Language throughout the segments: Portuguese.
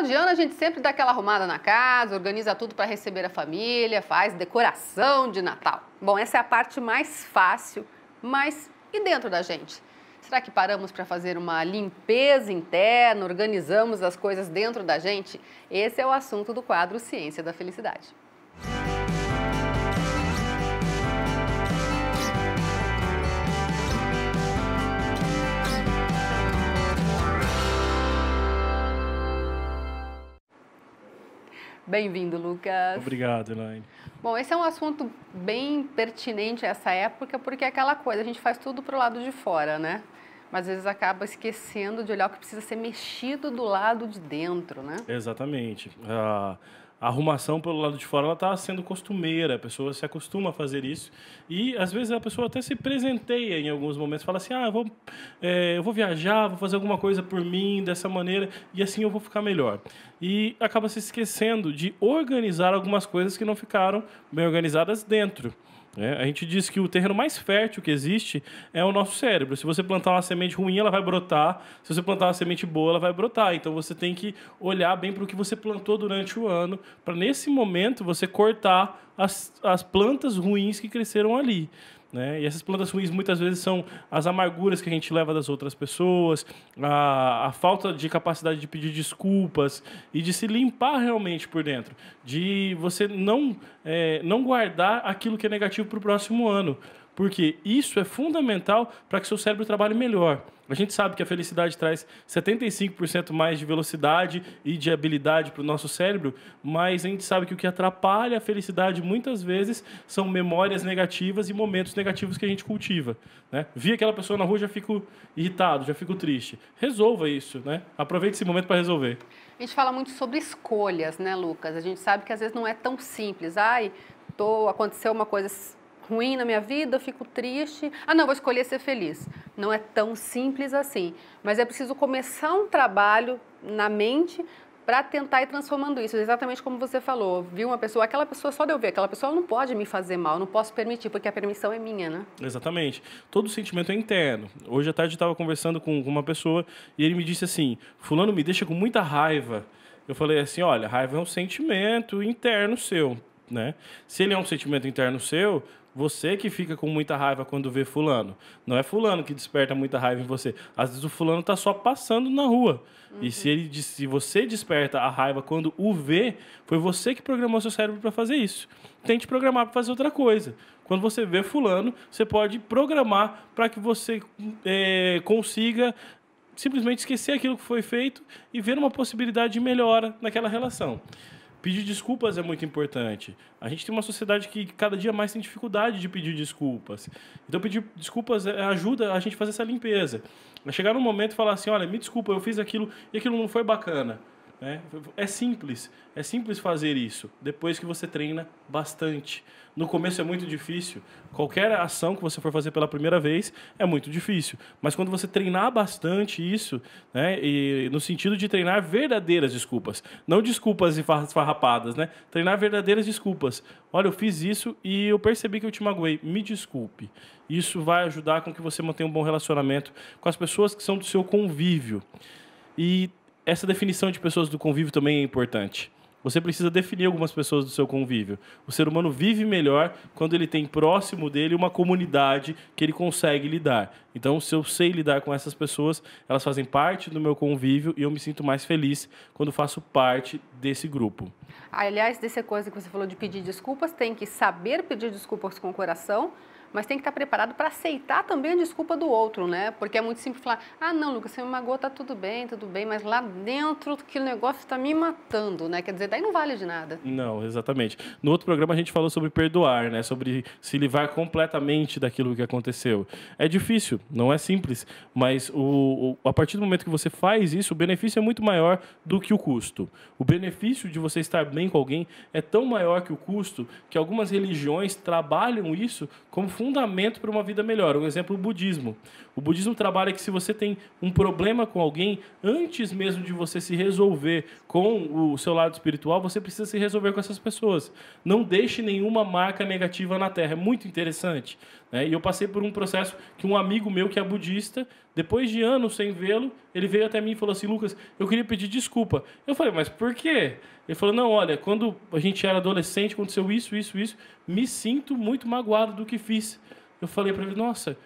final de ano a gente sempre dá aquela arrumada na casa, organiza tudo para receber a família, faz decoração de Natal. Bom, essa é a parte mais fácil, mas e dentro da gente? Será que paramos para fazer uma limpeza interna, organizamos as coisas dentro da gente? Esse é o assunto do quadro Ciência da Felicidade. Bem-vindo, Lucas. Obrigado, Elaine. Bom, esse é um assunto bem pertinente a essa época, porque é aquela coisa, a gente faz tudo pro lado de fora, né? Mas às vezes acaba esquecendo de olhar o que precisa ser mexido do lado de dentro, né? Exatamente. A arrumação pelo lado de fora ela está sendo costumeira, a pessoa se acostuma a fazer isso e às vezes a pessoa até se presenteia em alguns momentos, fala assim, eu vou viajar, vou fazer alguma coisa por mim dessa maneira e assim eu vou ficar melhor. E acaba se esquecendo de organizar algumas coisas que não ficaram bem organizadas dentro. A gente diz que o terreno mais fértil que existe é o nosso cérebro. Se você plantar uma semente ruim, ela vai brotar. Se você plantar uma semente boa, ela vai brotar. Então, você tem que olhar bem para o que você plantou durante o ano, para, nesse momento, você cortar as plantas ruins que cresceram ali. E essas plantas ruins muitas vezes são as amarguras que a gente leva das outras pessoas, a falta de capacidade de pedir desculpas e de se limpar realmente por dentro, de você não guardar aquilo que é negativo para o próximo ano, porque isso é fundamental para que seu cérebro trabalhe melhor. A gente sabe que a felicidade traz 75% mais de velocidade e de habilidade para o nosso cérebro, mas a gente sabe que o que atrapalha a felicidade muitas vezes são memórias negativas e momentos negativos que a gente cultiva. Vi aquela pessoa na rua, já fico irritado, já fico triste. Resolva isso, Aproveite esse momento para resolver. A gente fala muito sobre escolhas, né, Lucas? A gente sabe que às vezes não é tão simples. Aconteceu uma coisa ruim na minha vida, eu fico triste. Não, vou escolher ser feliz. Não é tão simples assim. Mas é preciso começar um trabalho na mente para tentar ir transformando isso. Exatamente como você falou. Viu uma pessoa, aquela pessoa, só de eu ver, aquela pessoa não pode me fazer mal, não posso permitir, porque a permissão é minha, né? Exatamente. Todo sentimento é interno. Hoje à tarde eu estava conversando com uma pessoa e ele me disse assim, fulano me deixa com muita raiva. Eu falei assim, olha, raiva é um sentimento interno seu, Se ele é um sentimento interno seu, você que fica com muita raiva quando vê fulano. Não é fulano que desperta muita raiva em você. Às vezes o fulano está só passando na rua. E se você desperta a raiva quando o vê, foi você que programou seu cérebro para fazer isso. Tente programar para fazer outra coisa. Quando você vê fulano, você pode programar para que você consiga simplesmente esquecer aquilo que foi feito e ver uma possibilidade de melhora naquela relação. Pedir desculpas é muito importante. A gente tem uma sociedade que cada dia mais tem dificuldade de pedir desculpas. Então, pedir desculpas ajuda a gente a fazer essa limpeza. Vai chegar num momento e falar assim, olha, me desculpa, eu fiz aquilo e aquilo não foi bacana. É simples fazer isso, depois que você treina bastante. No começo é muito difícil, qualquer ação que você for fazer pela primeira vez é muito difícil, mas quando você treinar bastante isso, e no sentido de treinar verdadeiras desculpas, não desculpas esfarrapadas, treinar verdadeiras desculpas. Olha, eu fiz isso e eu percebi que eu te magoei, me desculpe. Isso vai ajudar com que você mantenha um bom relacionamento com as pessoas que são do seu convívio. E essa definição de pessoas do convívio também é importante. Você precisa definir algumas pessoas do seu convívio. O ser humano vive melhor quando ele tem próximo dele uma comunidade que ele consegue lidar. Então, se eu sei lidar com essas pessoas, elas fazem parte do meu convívio e eu me sinto mais feliz quando faço parte desse grupo. Aliás, dessa coisa que você falou de pedir desculpas, tem que saber pedir desculpas com o coração, mas tem que estar preparado para aceitar também a desculpa do outro, Porque é muito simples falar, não, Lucas, você me magoou, tá tudo bem, mas lá dentro que o negócio está me matando, Quer dizer, daí não vale de nada. Não, exatamente. No outro programa a gente falou sobre perdoar, Sobre se livrar completamente daquilo que aconteceu. É difícil, não é simples, mas a partir do momento que você faz isso, o benefício é muito maior do que o custo. O benefício de você estar bem com alguém é tão maior que o custo que algumas religiões trabalham isso como fundamento para uma vida melhor. Um exemplo, o budismo. O budismo trabalha que se você tem um problema com alguém, antes mesmo de você se resolver com o seu lado espiritual, você precisa se resolver com essas pessoas. Não deixe nenhuma marca negativa na Terra. É muito interessante. E eu passei por um processo que um amigo meu que é budista, Depois de anos sem vê-lo, ele veio até mim e falou assim, Lucas, eu queria pedir desculpa. Eu falei, mas por quê? Ele falou, não, olha, quando a gente era adolescente, aconteceu isso, me sinto muito magoado do que fiz. Eu falei para ele, nossa,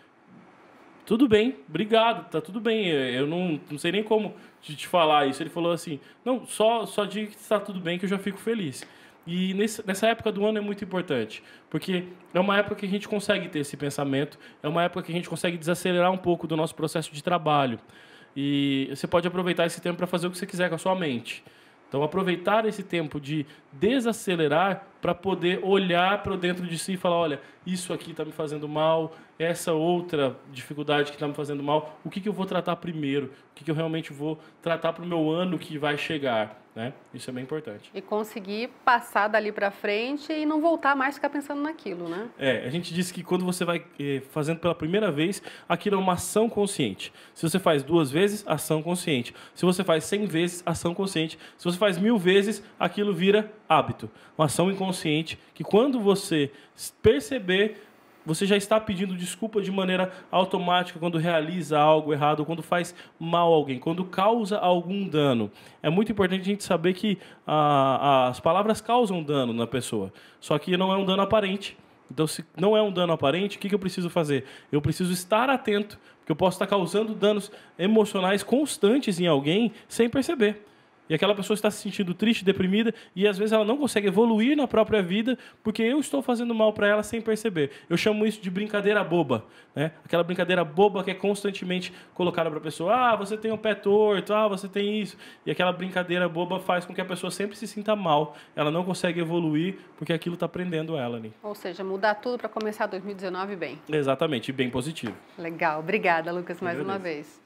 tudo bem, obrigado, tá tudo bem, eu não sei nem como te falar isso. Ele falou assim, não, só diga que está tudo bem que eu já fico feliz. E nessa época do ano é muito importante, porque é uma época que a gente consegue ter esse pensamento, é uma época que a gente consegue desacelerar um pouco do nosso processo de trabalho. E você pode aproveitar esse tempo para fazer o que você quiser com a sua mente. Então, aproveitar esse tempo de desacelerar para poder olhar para dentro de si e falar, olha, isso aqui está me fazendo mal, essa outra dificuldade que está me fazendo mal, o que eu vou tratar primeiro? O que eu realmente vou tratar para o meu ano que vai chegar? Né? Isso é bem importante. E conseguir passar dali para frente e não voltar mais a ficar pensando naquilo, né? A gente disse que quando você vai fazendo pela primeira vez, aquilo é uma ação consciente. Se você faz 2 vezes, ação consciente. Se você faz 100 vezes, ação consciente. Se você faz 1000 vezes, aquilo vira hábito. Uma ação inconsciente que quando você perceber, você já está pedindo desculpa de maneira automática quando realiza algo errado, quando faz mal a alguém, quando causa algum dano. É muito importante a gente saber que as palavras causam dano na pessoa, só que não é um dano aparente. Então, se não é um dano aparente, o que eu preciso fazer? Eu preciso estar atento, porque eu posso estar causando danos emocionais constantes em alguém sem perceber. E aquela pessoa está se sentindo triste, deprimida, e às vezes ela não consegue evoluir na própria vida porque eu estou fazendo mal para ela sem perceber. Eu chamo isso de brincadeira boba, né? Aquela brincadeira boba que é constantemente colocada para a pessoa. Ah, você tem um pé torto, ah, você tem isso. E aquela brincadeira boba faz com que a pessoa sempre se sinta mal. Ela não consegue evoluir porque aquilo está prendendo ela ali. Ou seja, mudar tudo para começar 2019 bem. Exatamente, e bem positivo. Legal. Obrigada, Lucas, mais uma vez.